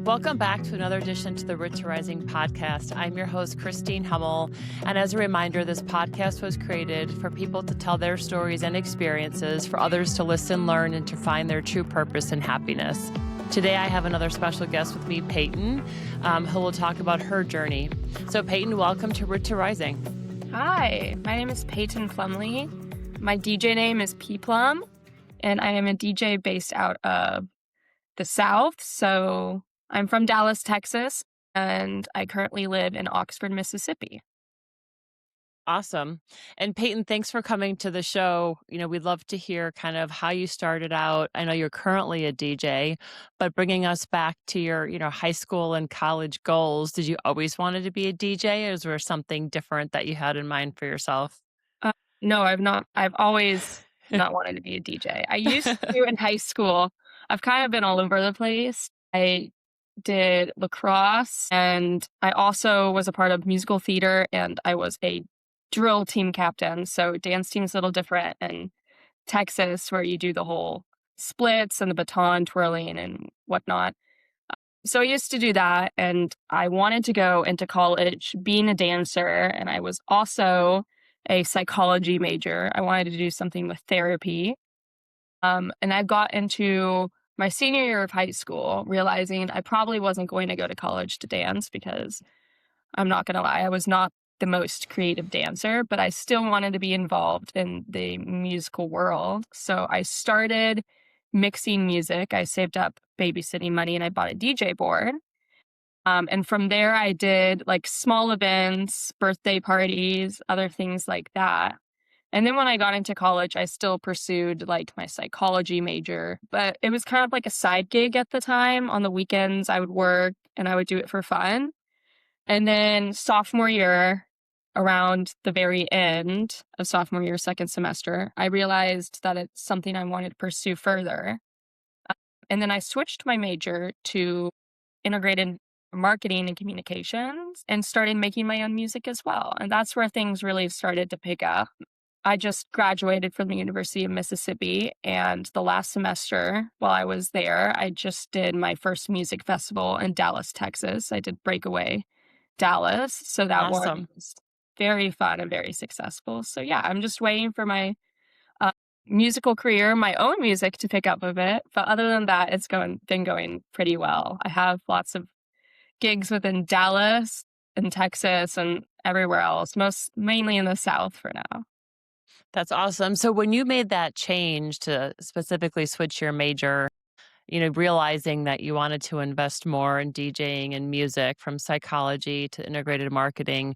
Welcome back to another edition to the Root to Rising podcast. I'm your host, Christine Hummel. And as a reminder, this podcast was created for people to tell their stories and experiences, for others to listen, learn, and to find their true purpose and happiness. Today, I have another special guest with me, Peyton, who will talk about her journey. So Peyton, welcome to Root to Rising. Hi, my name is Peyton Plumlee. My DJ name is P Plum, and I am a DJ based out of the South. So I'm from Dallas, Texas, and I currently live in Oxford, Mississippi. Awesome. And Peyton, thanks for coming to the show. We'd love to hear kind of how you started out. I know you're currently a DJ, but bringing us back to your, high school and college goals. Did you always wanted to be a DJ, or is there something different that you had in mind for yourself? No, I've not. I've always not wanted to be a DJ. I used to in high school. I've kind of been all over the place. I did lacrosse, and I also was a part of musical theater, and I was a drill team captain. So dance team's a little different in Texas, where you do the whole splits and the baton twirling and whatnot. So I used to do that, and I wanted to go into college being a dancer, and I was also a psychology major. I wanted to do something with therapy. And I got into my senior year of high school, realizing I probably wasn't going to go to college to dance because I'm not going to lie, I was not the most creative dancer, but I still wanted to be involved in the musical world. So I started mixing music. I saved up babysitting money and I bought a DJ board. And from there, I did like small events, birthday parties, other things like that. And then when I got into college, I still pursued like my psychology major, but it was kind of like a side gig at the time. On the weekends, I would work and I would do it for fun. And then sophomore year, around the very end of sophomore year, second semester, I realized that it's something I wanted to pursue further. And then I switched my major to integrated marketing and communications and started making my own music as well. And that's where things really started to pick up. I just graduated from the University of Mississippi, and the last semester while I was there, I just did my first music festival in Dallas, Texas. I did Breakaway Dallas. So that Awesome. was very fun and very successful. So yeah, I'm just waiting for my musical career, my own music to pick up a bit. But other than that, it's been going pretty well. I have lots of gigs within Dallas and Texas and everywhere else, mainly in the South for now. That's awesome. So when you made that change to specifically switch your major, realizing that you wanted to invest more in DJing and music from psychology to integrated marketing,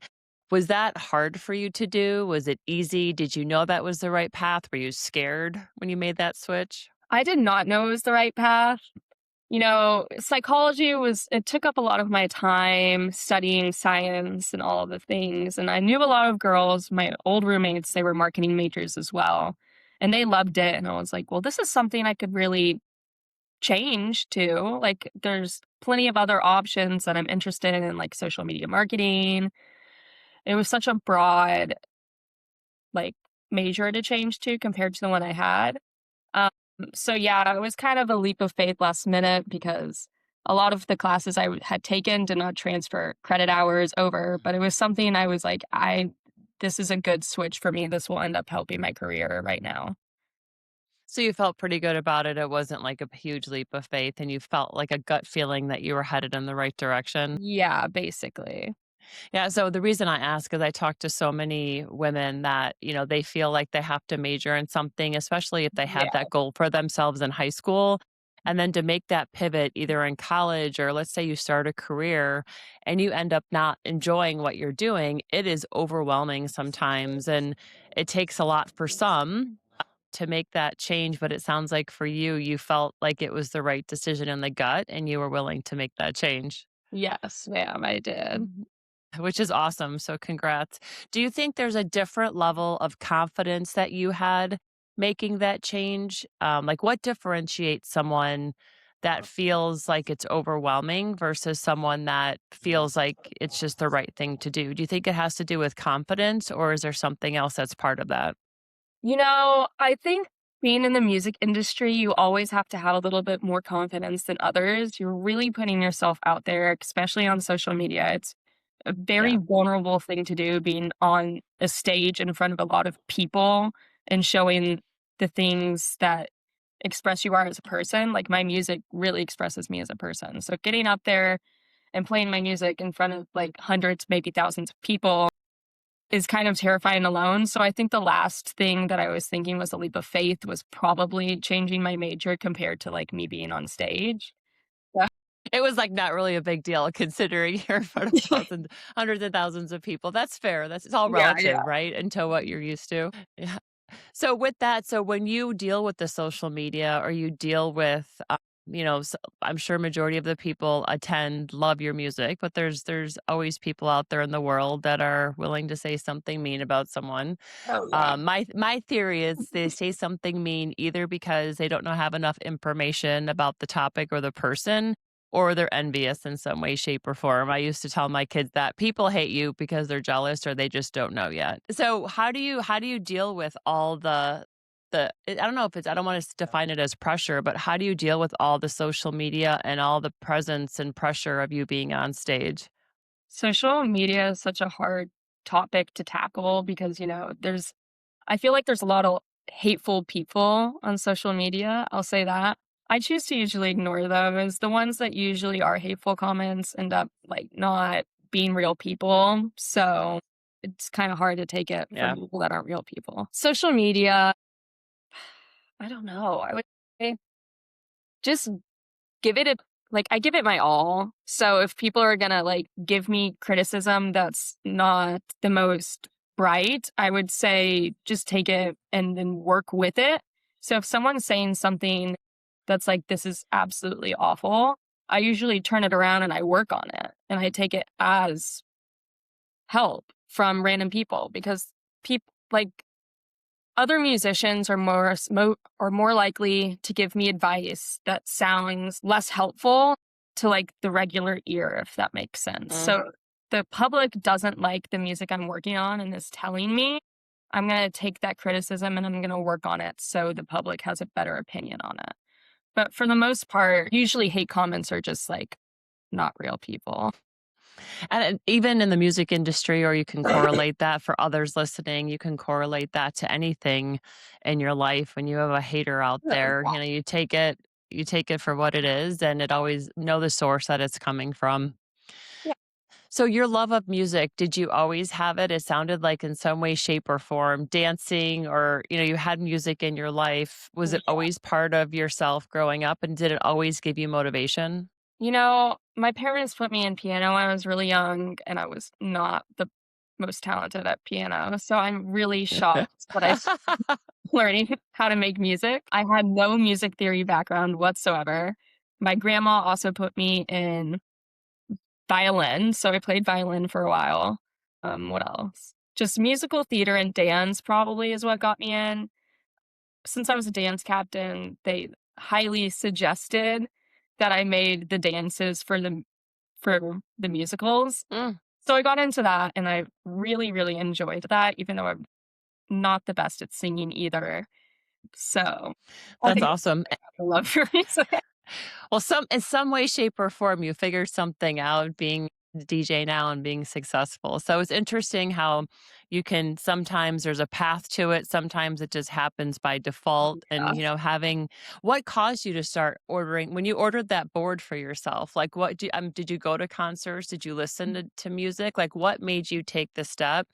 was that hard for you to do? Was it easy? Did you know that was the right path? Were you scared when you made that switch? I did not know it was the right path. Psychology it took up a lot of my time studying science and all of the things. And I knew a lot of girls, my old roommates, they were marketing majors as well. And they loved it. And I was like, well, this is something I could really change to. Like, there's plenty of other options that I'm interested in, like social media marketing. It was such a broad, like, major to change to compared to the one I had. So yeah, it was kind of a leap of faith last minute because a lot of the classes I had taken did not transfer credit hours over, but it was something I was like, this is a good switch for me. This will end up helping my career right now. So you felt pretty good about it. It wasn't like a huge leap of faith, and you felt like a gut feeling that you were headed in the right direction. Yeah, basically. Yeah. So the reason I ask is I talk to so many women that, they feel like they have to major in something, especially if they had Yeah. that goal for themselves in high school. And then to make that pivot either in college, or let's say you start a career and you end up not enjoying what you're doing, it is overwhelming sometimes. And it takes a lot for some to make that change. But it sounds like for you, you felt like it was the right decision in the gut and you were willing to make that change. Yes, ma'am, I did. Which is awesome. So congrats. Do you think there's a different level of confidence that you had making that change? Like what differentiates someone that feels like it's overwhelming versus someone that feels like it's just the right thing to do? Do you think it has to do with confidence, or is there something else that's part of that? I think Being in the music industry, you always have to have a little bit more confidence than others. You're really putting yourself out there, especially on social media. It's a very Yeah. vulnerable thing to do, being on a stage in front of a lot of people and showing the things that express you are as a person. Like, my music really expresses me as a person. So getting up there and playing my music in front of like hundreds, maybe thousands of people is kind of terrifying alone. So I think the last thing that I was thinking was a leap of faith was probably changing my major compared to like me being on stage. Yeah. It was, like, not really a big deal considering you're in front of thousands hundreds of thousands of people. That's fair. That's it's all Yeah, yeah. relative, right, into what you're used to. Yeah. So with that, so when you deal with the social media or you deal with, I'm sure majority of the people attend love your music, but there's always people out there in the world that are willing to say something mean about someone. Oh, yeah. My theory is they say something mean either because they don't know have enough information about the topic or the person, or they're envious in some way, shape, or form. I used to tell my kids that people hate you because they're jealous or they just don't know yet. So how do you deal with all I don't know if it's I don't want to define it as pressure, but how do you deal with all the social media and all the presence and pressure of you being on stage? Social media is such a hard topic to tackle because, I feel like there's a lot of hateful people on social media. I'll say that. I choose to usually ignore those. The ones that usually are hateful comments end up like not being real people. So it's kind of hard to take it from Yeah. people that aren't real people. Social media, I don't know. I would say just give it a I give it my all. So if people are gonna, like, give me criticism that's not the most bright, I would say just take it and then work with it. So if someone's saying something that's like, "This is absolutely awful," I usually turn it around and I work on it, and I take it as help from random people because people like other musicians are more likely to give me advice that sounds less helpful to, like, the regular ear, if that makes sense. Mm. So, the public doesn't like the music I'm working on and is telling me, I'm gonna take that criticism and I'm gonna work on it so the public has a better opinion on it. But for the most part, usually hate comments are just, like, not real people. And even in the music industry, or you can correlate that for others listening, you can correlate that to anything in your life. When you have a hater out Really? there, you take it for what it is, and it always know the source that it's coming from. Yeah. So your love of music, did you always have it? It sounded like in some way, shape, or form, dancing, or you had music in your life. Was it Yeah. always part of yourself growing up, and did it always give you motivation? My parents put me in piano when I was really young, and I was not the most talented at piano. So I'm really shocked that I learning how to make music. I had no music theory background whatsoever. My grandma also put me in violin, so I played violin for a while. What else? Just musical theater and dance probably is what got me in. Since I was a dance captain, they highly suggested that I made the dances for the musicals. Mm, So I got into that and I really, really enjoyed that, even though I'm not the best at singing either. So I that's think awesome. I have a love for music. Well, in some way, shape, or form, you figured something out being the DJ now and being successful. So it's interesting how you can sometimes there's a path to it. Sometimes it just happens by default. And, Yeah. having what caused you to start ordering when you ordered that board for yourself? Like, did you go to concerts? Did you listen to music? Like, what made you take the step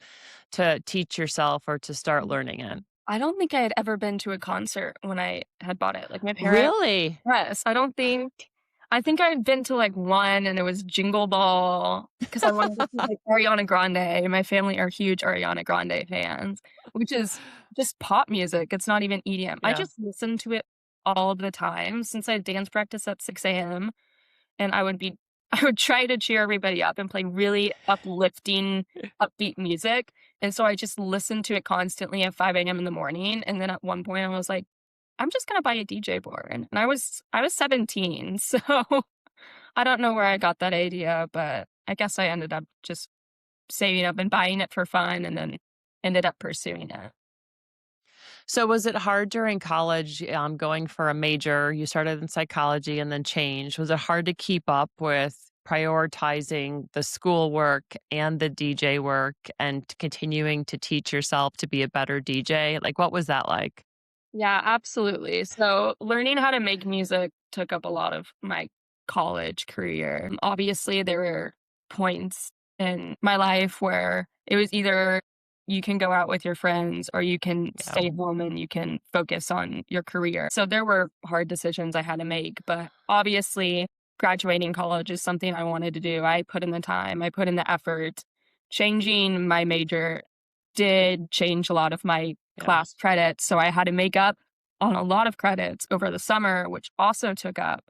to teach yourself or to start learning it? I don't think I had ever been to a concert when I had bought it. Like, my parents. Really? Yes, I think I'd been to, like, one, and it was Jingle Ball because I wanted to see, like, Ariana Grande. My family are huge Ariana Grande fans, which is just pop music, it's not even EDM. I Yeah. just listen to it all the time since I dance practice at 6 a.m., and I would try to cheer everybody up and play really uplifting, upbeat music, and so I just listened to it constantly at 5 a.m. in the morning, and then at one point, I was like, I'm just gonna buy a DJ board. And I was 17, so I don't know where I got that idea, but I guess I ended up just saving up and buying it for fun and then ended up pursuing it. So was it hard during college, going for a major? You started in psychology and then changed. Was it hard to keep up with prioritizing the schoolwork and the DJ work and continuing to teach yourself to be a better DJ? Like, what was that like? Yeah, absolutely. So learning how to make music took up a lot of my college career. Obviously, there were points in my life where it was either you can go out with your friends or you can Yeah, stay home and you can focus on your career. So there were hard decisions I had to make, but obviously graduating college is something I wanted to do. I put in the time, I put in the effort. Changing my major did change a lot of my yeah, class credits, so I had to make up on a lot of credits over the summer, which also took up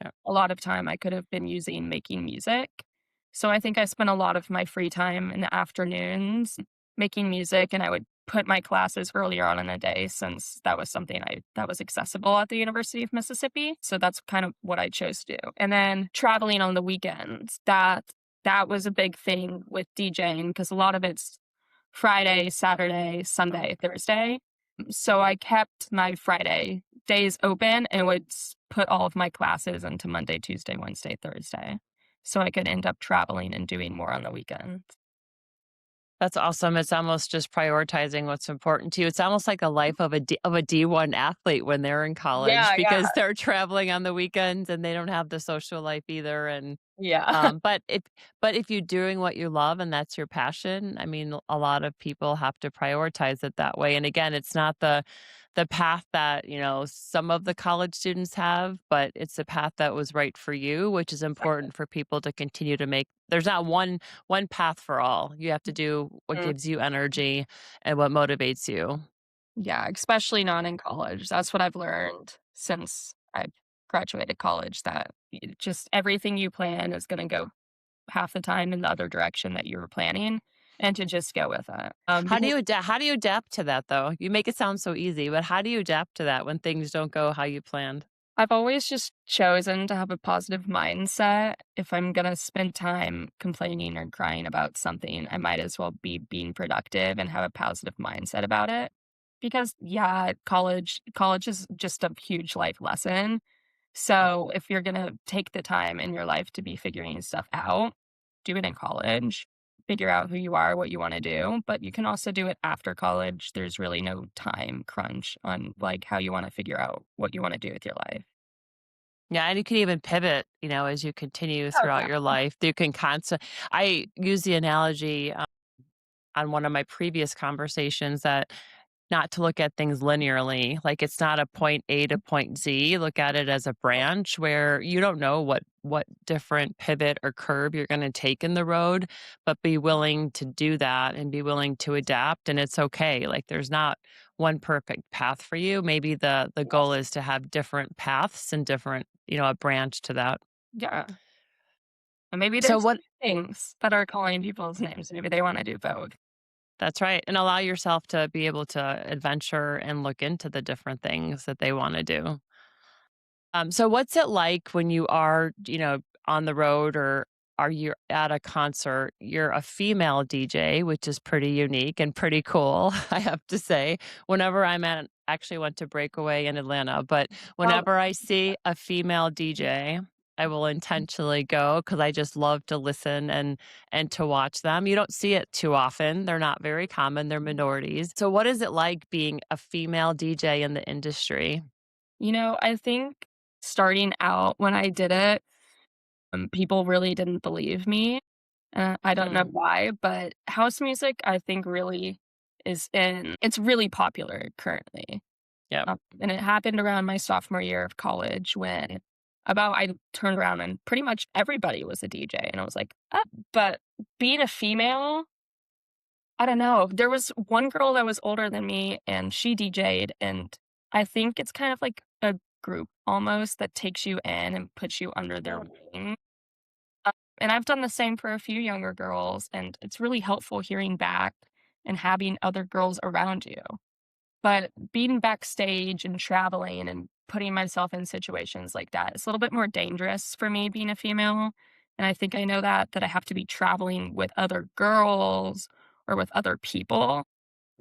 yeah. a lot of time I could have been using making music. So I think I spent a lot of my free time in the afternoons making music, and I would put my classes earlier on in the day since that was something I that was accessible at the University of Mississippi. So that's kind of what I chose to do. And then traveling on the weekends, that was a big thing with DJing because a lot of it's Friday, Saturday, Sunday, Thursday. So I kept my Friday days open and would put all of my classes into Monday, Tuesday, Wednesday, Thursday. So I could end up traveling and doing more on the weekends. That's awesome. It's almost just prioritizing what's important to you. It's almost like a life of a D1 athlete when they're in college Yeah, yeah, because they're traveling on the weekends and they don't have the social life either. And yeah. but if you're doing what you love and that's your passion, I mean, a lot of people have to prioritize it that way. And again, it's not the path that, some of the college students have, but it's the path that was right for you, which is important for people to continue to make. There's not one path for all. You have to do what Mm. gives you energy and what motivates you. Yeah, especially not in college. That's what I've learned since I've graduated college that just everything you plan is going to go half the time in the other direction that you were planning and to just go with it. Because How do you adapt to that though? You make it sound so easy, but how do you adapt to that when things don't go how you planned? I've always just chosen to have a positive mindset. If I'm gonna spend time complaining or crying about something, I might as well be being productive and have a positive mindset about it. Because yeah, college is just a huge life lesson. So if you're gonna take the time in your life to be figuring stuff out, do it in college. Figure out who you are, what you want to do, but you can also do it after college. There's really no time crunch on like how you want to figure out what you want to do with your life. Yeah, and you can even pivot, as you continue Oh, throughout yeah. your life. You can constant I use the analogy on one of my previous conversations that not to look at things linearly. Like it's not a point A to point Z. Look at it as a branch where you don't know what different pivot or curve you're going to take in the road, but be willing to do that and be willing to adapt. And it's okay. Like there's not one perfect path for you. Maybe the goal Yes. is to have different paths and different, a branch to that. Yeah. And maybe So there's what things that are calling people's names. Maybe they want to do both. That's right. And allow yourself to be able to adventure and look into the different things that they want to do. So what's it like when you are, on the road or are you at a concert? You're a female DJ, which is pretty unique and pretty cool, I have to say. Whenever I'm at, actually went to Breakaway in Atlanta, but Oh, whenever I see a female DJ, I will intentionally go because I just love to listen and to watch them. You don't see it too often. They're not very common. They're minorities. So what is it like being a female DJ in the industry? I think starting out when I did it, people really didn't believe me. I don't know Hmm. why, but house music, I think, really it's really popular currently. Yep. And it happened around my sophomore year of college when I turned around and pretty much everybody was a DJ. And I was like, "Ah." But being a female, I don't know. There was one girl that was older than me and she DJ'd. And I think it's kind of like a group almost that takes you in and puts you under their wing. And I've done the same for a few younger girls. And it's really helpful hearing back and having other girls around you. But being backstage and traveling and putting myself in situations like that, it's a little bit more dangerous for me being a female, and I think I know that I have to be traveling with other girls or with other people.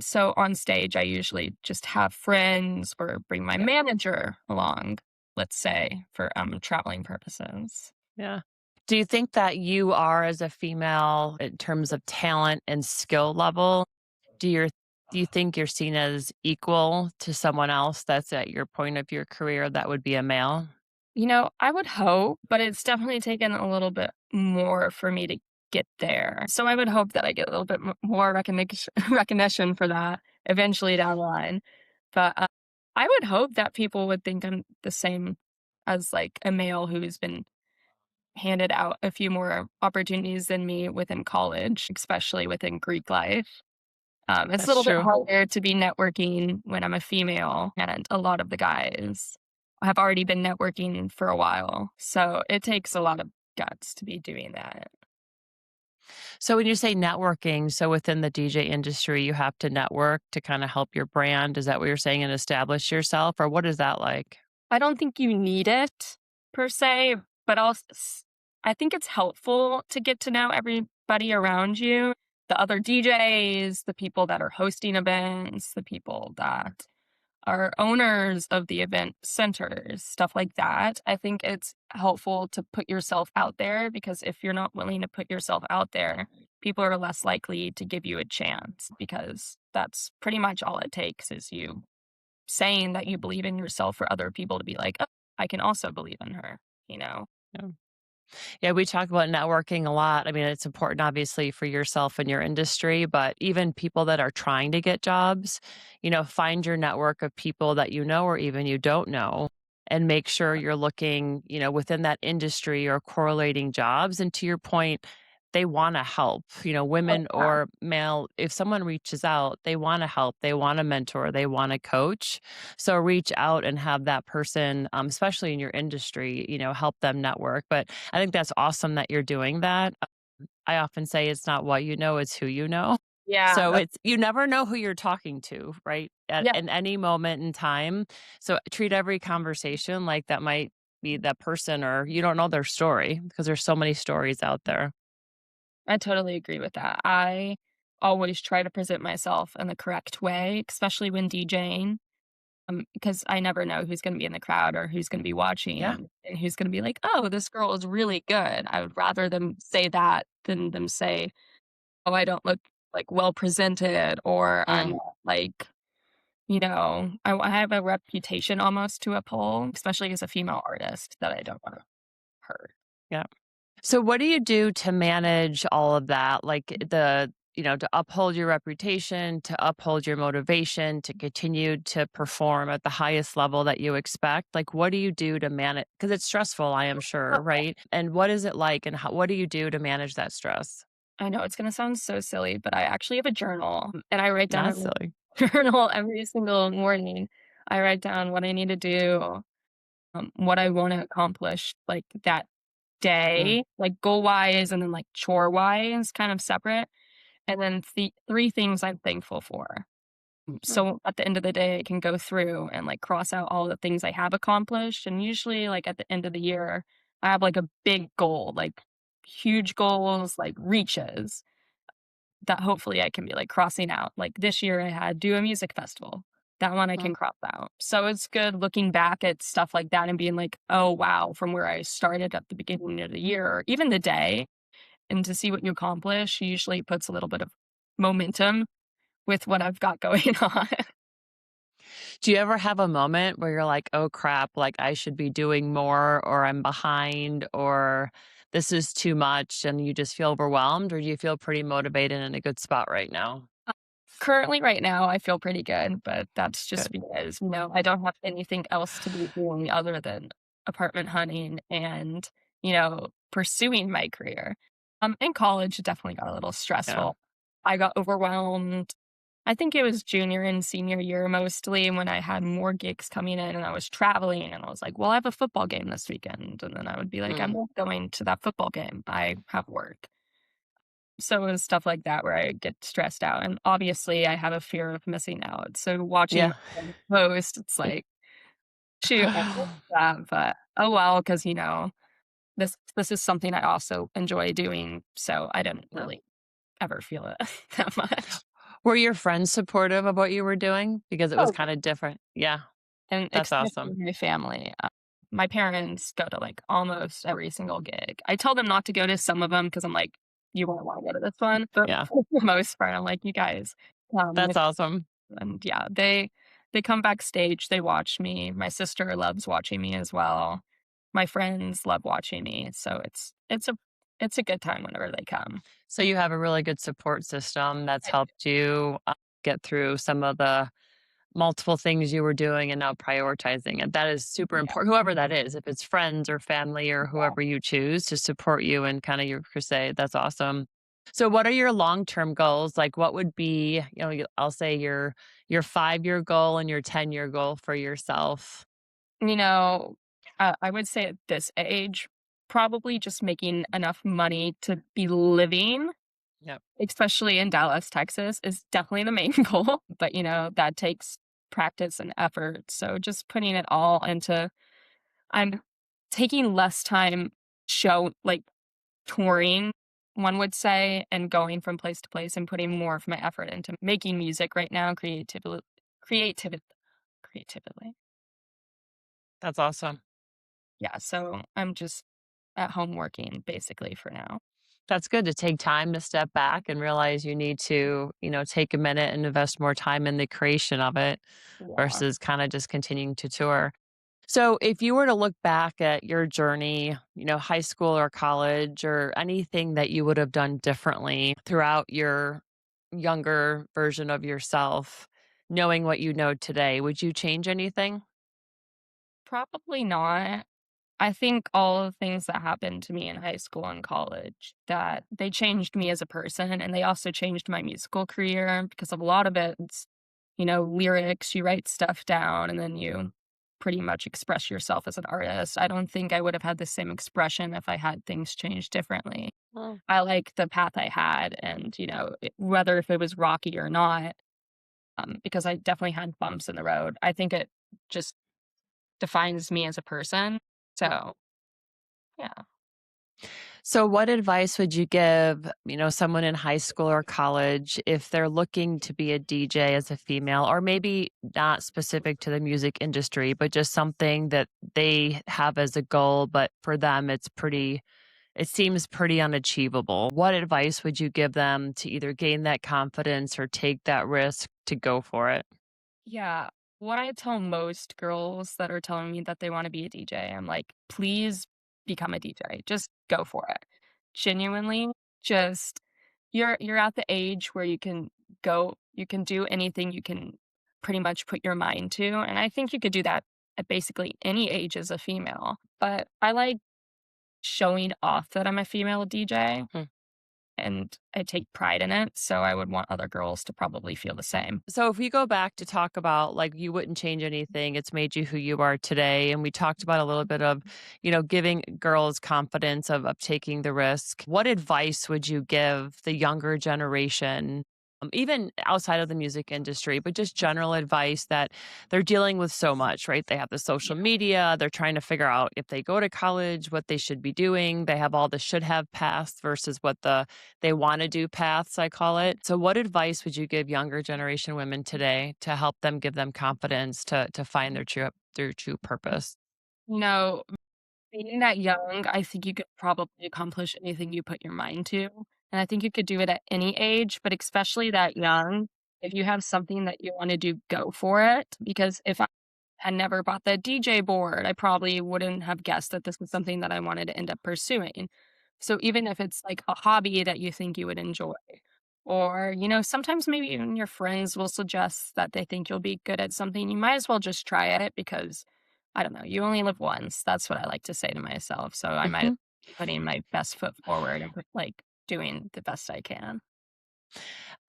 So on stage, I usually just have friends or bring my Yeah. manager along, let's say, for traveling purposes. Yeah. Do you think that you are, as a female, in terms of talent and skill level, do you do you think you're seen as equal to someone else that's at your point of your career that would be a male? I would hope, but it's definitely taken a little bit more for me to get there. So I would hope that I get a little bit more recognition recognition for that eventually down the line. But I would hope that people would think I'm the same as like a male who's been handed out a few more opportunities than me within college, especially within Greek life. It's a That's little bit true. harder to be networking when I'm a female, and a lot of the guys have already been networking for a while. So it takes a lot of guts to be doing that. So when you say networking, so within the DJ industry, you have to network to kind of help your brand. Is that what you're saying, and establish yourself, or what is that like? I don't think you need it per se, but I think it's helpful to get to know everybody around you, the other DJs, the people that are hosting events, the people that are owners of the event centers, stuff like that. I think it's helpful to put yourself out there because if you're not willing to put yourself out there, people are less likely to give you a chance because that's pretty much all it takes is you saying that you believe in yourself for other people to be like, "Oh, I can also believe in her," you know? Yeah. Yeah, we talk about networking a lot. I mean, it's important obviously for yourself and your industry, but even people that are trying to get jobs, find your network of people that you know or even you don't know, and make sure you're looking, within that industry or correlating jobs. And to your point, they want to help, Oh, women yeah. or male. If someone reaches out, they want to help, they want to mentor, they want to coach. So reach out and have that person, especially in your industry, help them network. But I think that's awesome that you're doing that. I often say it's not what you know, it's who you know. Yeah, So that's it's you never know who you're talking to, right? At yeah, in any moment in time. So treat every conversation like that might be that person, or you don't know their story because there's so many stories out there. I totally agree with that. I always try to present myself in the correct way, especially when DJing, because I never know who's gonna be in the crowd or who's gonna be watching Yeah. and who's gonna be like, "Oh, this girl is really good." I would rather them say that than them say, "Oh, I don't look, like, well presented," or "I'm Mm, not, like" I have a reputation almost to uphold, especially as a female artist, that I don't wanna hurt. yeah. So what do you do to manage all of that? Like to uphold your reputation, to uphold your motivation, to continue to perform at the highest level that you expect? Like, what do you do to manage? Because it's stressful, I am sure, right? And what is it like, and what do you do to manage that stress? I know it's gonna sound so silly, but I actually have a journal, and I write down Not every silly. journal every single morning. I write down what I need to do, what I wanna accomplish, like, that Mm, day, like, goal-wise and then, like, chore-wise, kind of separate, and then 3 things I'm thankful for. mm, So, at the end of the day, I can go through and, like, cross out all the things I have accomplished, and usually, like, at the end of the year, I have, like, a big goal, like, huge goals, like, reaches that hopefully I can be, like, crossing out. Like, this year I had do a music festival. That one I can mm. cross out. So it's good looking back at stuff like that and being like, "Oh, wow," from where I started at the beginning of the year or even the day, and to see what you accomplish usually puts a little bit of momentum with what I've got going on. Do you ever have a moment where you're like, "Oh crap, like I should be doing more, or I'm behind, or this is too much," and you just feel overwhelmed, or do you feel pretty motivated and in a good spot right now? Currently, right now, I feel pretty good, but that's just Good. because, I don't have anything else to be doing other than apartment hunting and, pursuing my career. In college, it definitely got a little Yeah. stressful. I got overwhelmed. I think it was junior and senior year mostly when I had more gigs coming in and I was traveling and I was like, well, I have a football game this weekend. And then I would be like, I'm Mm. not going to that football game. I have work. So it was stuff like that where I get stressed out, and obviously, I have a fear of missing out, so watching Yeah. my friends post, it's like, "Shoot, I missed that," but, oh well, 'cause, this is something I also enjoy doing, so I didn't Yeah. really ever feel it that much. Were your friends supportive of what you were doing? Because it was Oh, kinda different. Yeah, and that's especially awesome. my family. My parents go to, like, almost every single gig. I tell them not to go to some of them because 'cause I'm like, "You won't wanna go to this one," but Yeah, for the most part, I'm like, "You guys come," that's awesome. and yeah, they come backstage, they watch me. My sister loves watching me as well. My friends love watching me, so it's a good time whenever they come. So you have a really good support system that's helped you, get through some of the multiple things you were doing and now prioritizing it. That is super Yeah, important, whoever that is, if it's friends or family or yeah. whoever you choose to support you in kinda your crusade, that's awesome. So what are your long-term goals? Like, what would be, I'll say your 5-year goal and your 10-year goal for yourself? You know, I would say at this age, probably just making enough money to be living, Yep. especially in Dallas, Texas, is definitely the main goal, but, that takes practice and effort, so just putting it all into I'm taking less time touring, one would say, and going from place to place and putting more of my effort into making music right now, creativity creatively. That's awesome. Yeah, so I'm just at home working basically for now. That's good to take time to step back and realize you need to, take a minute and invest more time in the creation of it Yeah. versus kinda just continuing to tour. So, if you were to look back at your journey, high school or college or anything that you would have done differently throughout your younger version of yourself, knowing what you know today, would you change anything? Probably not. I think all the things that happened to me in high school and college, that they changed me as a person, and they also changed my musical career because of a lot of it's, lyrics, you write stuff down, and then you pretty much express yourself as an artist. I don't think I would have had the same expression if I had things changed differently. Oh, I like the path I had and, whether if it was rocky or not, because I definitely had bumps in the road. I think it just defines me as a person. So, yeah. so, what advice would you give, someone in high school or college if they're looking to be a DJ as a female, or maybe not specific to the music industry, but just something that they have as a goal, but for them it seems pretty unachievable. What advice would you give them to either gain that confidence or take that risk to go for it? Yeah. What I tell most girls that are telling me that they wanna be a DJ, I'm like, "Please become a DJ. Just go for it." Genuinely, just you're at the age where you can do anything you can pretty much put your mind to, and I think you could do that at basically any age as a female. But I like showing off that I'm a female DJ, Hmm. and I take pride in it, so I would want other girls to probably feel the same. So if we go back to talk about like you wouldn't change anything, it's made you who you are today. And we talked about a little bit of, giving girls confidence of taking the risk. What advice would you give the younger generation, even outside of the music industry, but just general advice that they're dealing with so much, right? They have the social media, they're trying to figure out if they go to college, what they should be doing. They have all the should have past versus what they wanna do paths, I call it. So what advice would you give younger generation women today to help them give them confidence to find their true purpose? You know, being that young, I think you could probably accomplish anything you put your mind to, and I think you could do it at any age, but especially that young. If you have something that you wanna do, go for it, because if I had never bought the DJ board, I probably wouldn't have guessed that this was something that I wanted to end up pursuing. So even if it's like a hobby that you think you would enjoy, or, sometimes maybe even your friends will suggest that they think you'll be good at something, you might as well just try it because I don't know, you only live once. That's what I like to say to myself. So I might Mhm. be putting my best foot forward and doing the best I can.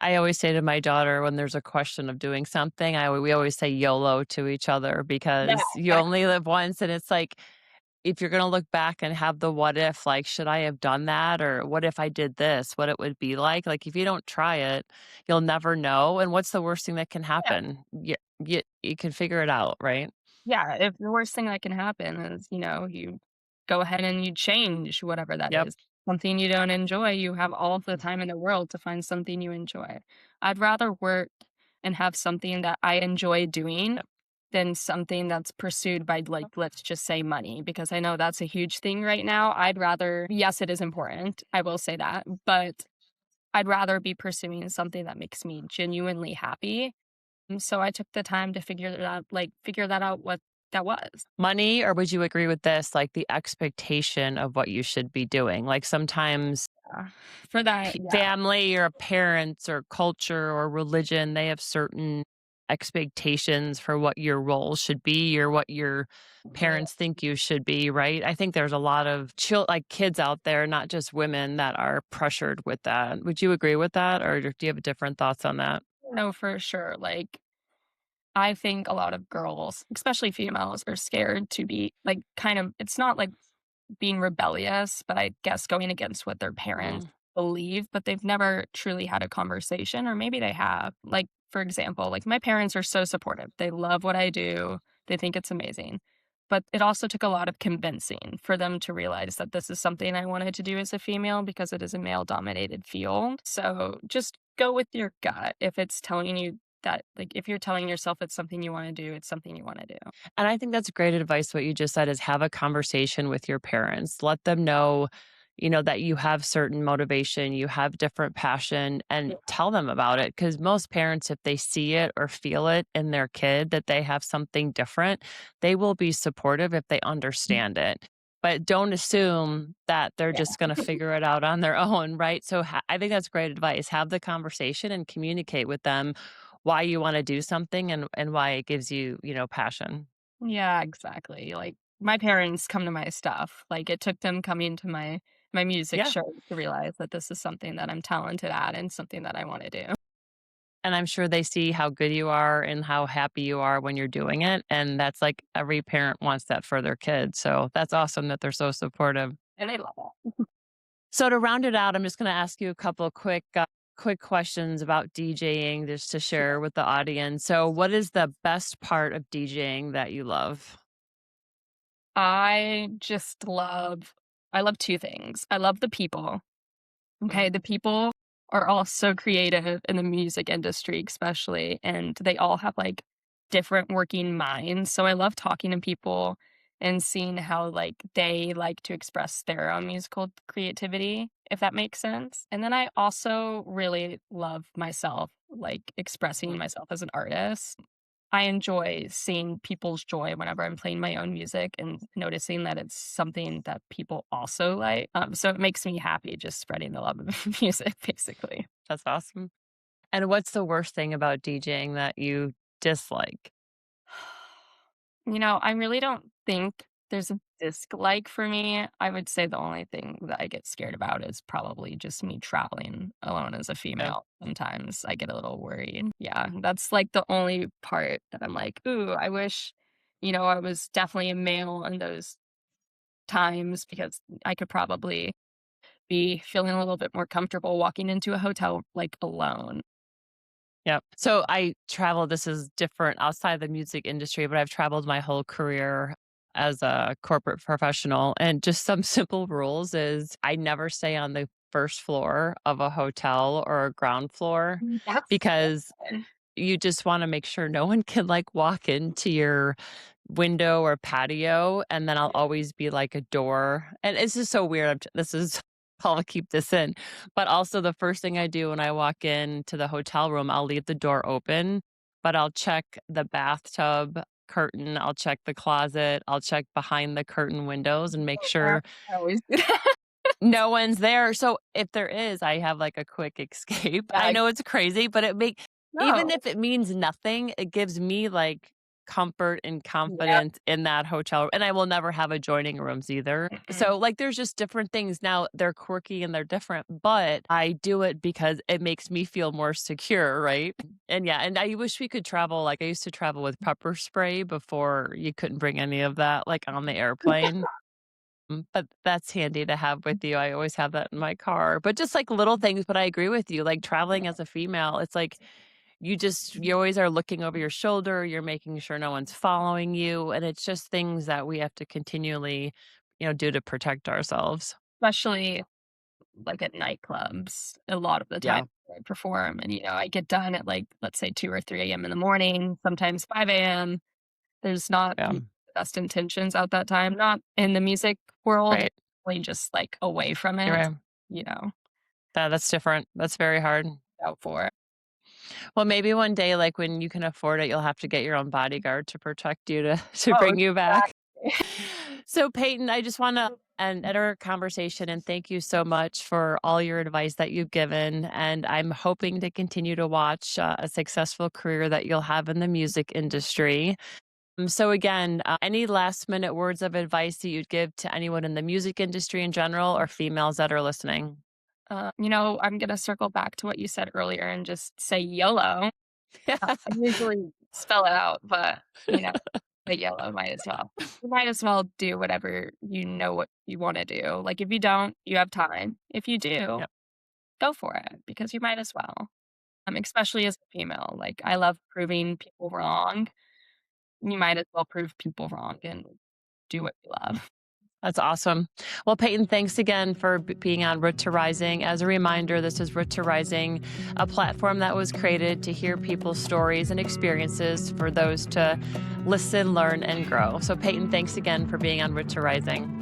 I always say to my daughter when there's a question of doing something, we always say YOLO to each other Yeah, because you only exactly. live once, and it's like, if you're gonna look back and have the what if, like, should I have done that? Or what if I did this? What it would be like? Like, if you don't try it, you'll never know, and what's the worst thing that can Yeah. happen? You can figure it out, right? Yeah. If the worst thing that can happen is, you go ahead and you change whatever that Yep. is. something you don't enjoy, you have all of the time in the world to find something you enjoy. I'd rather work and have something that I enjoy doing than something that's pursued by, like, let's just say money, because I know that's a huge thing right now. I'd rather, yes, it is important. I will say that, but I'd rather be pursuing something that makes me genuinely happy. And so I took the time to figure that out what that was. Money, or would you agree with this, like the expectation of what you should be doing? Like sometimes Yeah. For that, yeah. family or parents or culture or religion, they have certain expectations for what your role should be or what your Yeah. parents think you should be, right? I think there's a lot of like kids out there, not just women, that are pressured with that. Would you agree with that, or do you have different thoughts on that? No, for sure. Like, I think a lot of girls, especially females, are scared to be like kind of, it's not like being rebellious, but I guess going against what their parents Mm. believe, but they've never truly had a conversation, or maybe they have. Like, for example, like my parents are so supportive. They love what I do, they think it's amazing. But it also took a lot of convincing for them to realize that this is something I wanted to do as a female because it is a male dominated field. So just go with your gut. If it's telling you that, like, if you're telling yourself it's something you want to do, it's something you want to do. And I think that's great advice. What you just said is have a conversation with your parents. Let them know, that you have certain motivation, you have different passion, and tell them about it. Because most parents, if they see it or feel it in their kid that they have something different, they will be supportive if they understand it. But don't assume that they're Yeah. just going to figure it out on their own, right? So I think that's great advice. Have the conversation and communicate with them why you want to do something and why it gives you, passion. Yeah, exactly. Like, my parents come to my stuff. Like, it took them coming to my music Yeah. show to realize that this is something that I'm talented at and something that I wanna do. And I'm sure they see how good you are and how happy you are when you're doing it. And that's like every parent wants that for their kids. So that's awesome that they're so supportive. And they love it. So to round it out, I'm just going to ask you a couple of quick questions about DJing just to share Sure. with the audience. So what is the best part of DJing that you love? I just love I love 2 things. I love the people. Okay, the people are all so creative in the music industry, especially, and they all have like different working minds. So I love talking to people and seeing how like they like to express their own musical creativity, if that makes sense. And then I also really love myself, like expressing myself as an artist. I enjoy seeing people's joy whenever I'm playing my own music and noticing that it's something that people also like. So it makes me happy just spreading the love of music, basically. That's awesome. And what's the worst thing about DJing that you dislike? I really don't think there's a dislike for me. I would say the only thing that I get scared about is probably just me traveling alone as a Okay. female. Sometimes I get a little worried. Yeah, that's like the only part that I'm like, ooh, I wish, I was definitely a male in those times because I could probably be feeling a little bit more comfortable walking into a hotel, like, alone. Yep. So I travel, this is different outside the music industry, but I've traveled my whole career as a corporate professional. And just some simple rules is I never stay on the first floor of a hotel or a ground floor That's because good. you just wanna make sure no one can, like, walk into your window or patio, and then I'll always be, like, a door and it's just so weird, this is I'll keep this in, but also the first thing I do when I walk into the hotel room, I'll leave the door open, but I'll check the bathtub curtain, I'll check the closet, I'll check behind the curtain windows and make Oh, that sure I always do that. no one's there, so if there is, I have, like, a quick escape. Yeah, I like, know it's crazy, but even no. if it means nothing, it gives me, like, comfort and Yeah, confidence in that hotel, and I will never have adjoining rooms either. mm-mm. So, like, there's just different things. Now, they're quirky and they're different, but I do it because it makes me feel more secure, right? And yeah, and I wish we could travel, like, I used to travel with pepper spray before you couldn't bring any of that, like, on the airplane. But that's handy to have with you. I always have that in my car. But just like little things, but I agree with you. Like traveling as a female, it's like you always are looking over your shoulder, you're making sure no one's following you. And it's just things that we have to continually, do to protect ourselves. Especially like at nightclubs a lot of the time Yeah. I perform. And, I get done at like, let's say 2 or 3 a.m. in the morning, sometimes 5 a.m. There's not Yeah. the best intentions at that time, not in the music world, Right. really just like away from You're it, right. you know, That's different. That's very hard. out for it. Well, maybe one day, like, when you can afford it, you'll have to get your own bodyguard to protect you to Oh, bring you back. exactly. So, Peyton, I just wanna end our conversation and thank you so much for all your advice that you've given, and I'm hoping to continue to watch, a successful career that you'll have in the music industry. So again, any last minute words of advice that you'd give to anyone in the music industry in general or females that are listening? I'm gonna circle back to what you said earlier and just say YOLO. I usually spell it out, but, but YOLO might as well. You might as well do whatever you know what you wanna do. Like, if you don't, you have time. If you do, Yep, go for it because you might as well. Especially as a female, like, I love proving people wrong. You might as well prove people wrong and do what you love. that's awesome. Well, Peyton, thanks again for being on Root to Rising. As a reminder, this is Root to Rising, a platform that was created to hear people's stories and experiences for those to listen, learn, and grow. So, Peyton, thanks again for being on Root to Rising.